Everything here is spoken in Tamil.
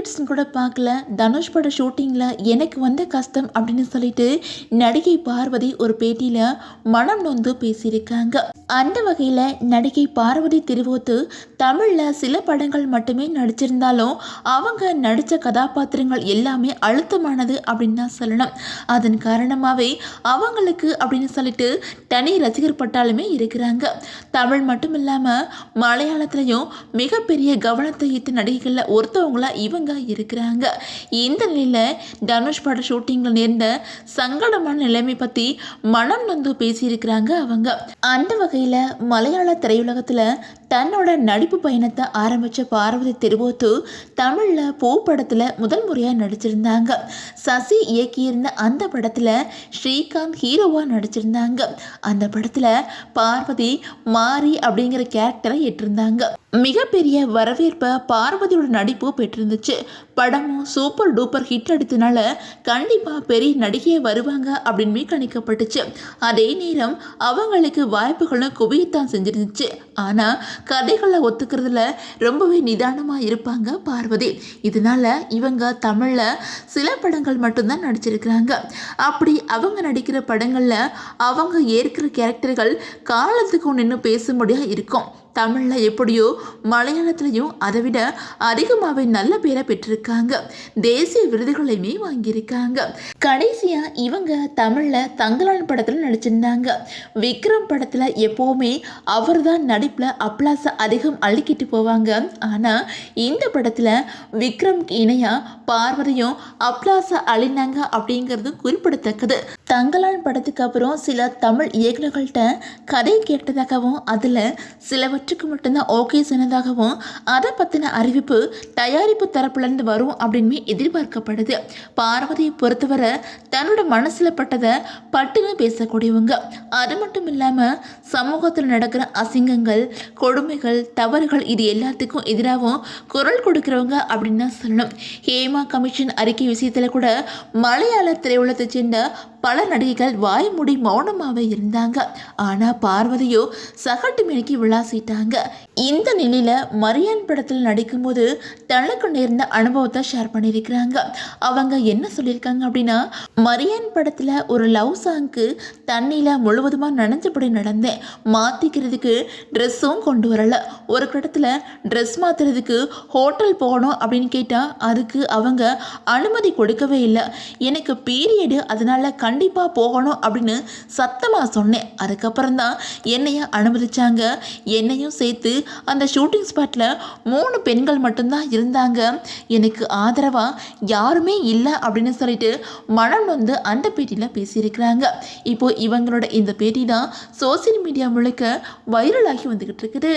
கிரெடிட்ஸ்னு கூட பார்க்கல. தனுஷ் பட ஷூட்டிங்கில் எனக்கு வந்த கஷ்டம் அப்படின்னு சொல்லிட்டு நடிகை பார்வதி ஒரு பேட்டியில் மனம் நொந்து பேசியிருக்காங்க. அந்த வகையில் நடிகை பார்வதி திருவோத்து தமிழில் சில படங்கள் மட்டுமே நடிச்சிருந்தாலும் அவங்க நடித்த கதாபாத்திரங்கள் எல்லாமே அழுத்தமானது அப்படின்னு தான் சொல்லணும். அதன் காரணமாகவே அவங்களுக்கு அப்படின்னு சொல்லிட்டு தனி ரசிகர் பட்டாலுமே இருக்கிறாங்க. தமிழ் மட்டும் இல்லாமல் மலையாளத்திலையும் மிகப்பெரிய கவனத்தை ஈர்த்த நடிகைகளில் ஒருத்தவங்களா இவங்க இருக்கிறாங்க. இந்த நிலையில் தனுஷ் பட ஷூட்டிங்கில் நேர்ந்த சங்கடமான நிலைமை பற்றி மனம் நொந்து பேசியிருக்கிறாங்க அவங்க. அந்த வகையில் மலையாள திரையுலகத்தில் தன்னோட நடிப்பு பயணத்தை ஆரம்பித்த பார்வதி திருவோத்து தமிழில் பூ படத்தில் முதல் முறையாக நடிச்சிருந்தாங்க. சசி இயக்கியிருந்த அந்த படத்தில் ஸ்ரீகாந்த் ஹீரோவாக நடிச்சிருந்தாங்க. அந்த படத்தில் பார்வதி மாரி அப்படிங்கிற கேரக்டரை ஏற்றிருந்தாங்க. மிகப்பெரிய வரவேற்பை பார்வதியோட நடிப்பு பெற்றிருந்துச்சு. படமும் சூப்பர் டூப்பர் ஹிட் அடித்தனால கண்டிப்பாக பெரிய நடிகையே வருவாங்க அப்படின்னு கணிக்கப்பட்டுச்சு. அதே நேரம் அவங்களுக்கு வாய்ப்புகளும் குவியத்தான் செஞ்சிருந்துச்சு. ஆனால் கதைகளை ஒத்துக்கிறதுல ரொம்பவே நிதானமாக இருப்பாங்க பார்வதி. இதனால இவங்க தமிழில் சில படங்கள் மட்டும்தான் நடிச்சிருக்கிறாங்க. அப்படி அவங்க நடிக்கிற படங்களில் அவங்க ஏற்கிற கேரக்டர்கள் காலத்துக்கு நின்று பேச முடியாது இருக்கும். தமிழில் எப்படியோ மலையாளத்துலையும் அதை விட அதிகமாகவே நல்ல பேரை பெற்றிருக்காங்க. தேசிய விருதுகளையுமே வாங்கியிருக்காங்க. கடைசியாக இவங்க தமிழில் தங்கலான் படத்தில் நடிச்சிருந்தாங்க. விக்ரம் படத்தில் எப்போவுமே அவர் தான் நடிப்பில் அப்ளாஸை அதிகம் அள்ளிக்கிட்டு போவாங்க. ஆனால் இந்த படத்தில் விக்ரம் இணையாக பார்வதியும் அப்ளாஸை அள்ளினாங்க அப்படிங்கிறது குறிப்பிடத்தக்கது. தங்கலான் படத்துக்கு அப்புறம் சில தமிழ் இயக்குநர்கள்ட்ட கதை கேட்டதாகவும் அதில் சிலவற்றுக்கு மட்டும்தான் ஓகே சொன்னதாகவும் அதை பற்றின அறிவிப்பு தயாரிப்பு தரப்புலேருந்து வரும் அப்படின்னு எதிர்பார்க்கப்படுது. பார்வதியை பொறுத்தவரை தன்னோட மனசில் பட்டதை பட்டுன்னு பேசக்கூடியவங்க. அது மட்டும் இல்லாமல் சமூகத்தில் நடக்கிற அசிங்கங்கள், கொடுமைகள், தவறுகள் இது எல்லாத்துக்கும் எதிராகவும் குரல் கொடுக்குறவங்க அப்படின்னு தான் சொல்லணும். ஹேமா கமிஷன் அறிக்கை விஷயத்தில் கூட மலையாள திரையுலகத்தை சேர்ந்த பல நடிகைகள் வாய் மூடி மௌனமாகவே இருந்தாங்க. ஆனால் பார்வதியோ சகட்டு மேனிக்கு விளாசிட்டாங்க. இந்த நிலையில் மரியான் படத்தில் நடிக்கும்போது தனக்கு நேர்ந்த அனுபவத்தை ஷேர் பண்ணியிருக்கிறாங்க. அவங்க என்ன சொல்லியிருக்காங்க அப்படின்னா, மரியான் படத்தில் ஒரு லவ் சாங்க்கு தண்ணியில் முழுவதுமாக நனைஞ்சபடி நடந்தேன். மாற்றிக்கிறதுக்கு ட்ரெஸ்ஸும் கொண்டு வரலை. ஒரு இடத்துல ட்ரெஸ் மாற்றுறதுக்கு ஹோட்டல் போகணும் அப்படின்னு கேட்டால் அதுக்கு அவங்க அனுமதி கொடுக்கவே இல்லை. எனக்கு பீரியடு, அதனால் கண்டிப்பாக போகணும் அப்படின்னு சத்தமாக சொன்னேன். அதுக்கப்புறம் தான் என்னைய அனுமதிச்சாங்க. என்னையும் சேர்த்து அந்த ஷூட்டிங் ஸ்பாட்டில் 3 பெண்கள் மட்டும்தான் இருந்தாங்க. எனக்கு ஆதரவாக யாருமே இல்லை அப்படின்னு சொல்லிட்டு மனம் வந்து அந்த பேட்டியில் பேசியிருக்கிறாங்க. இப்போது இவங்களோட இந்த பேட்டி தான் சோசியல் மீடியா முழுக்க வைரலாகி வந்துக்கிட்டு இருக்குது.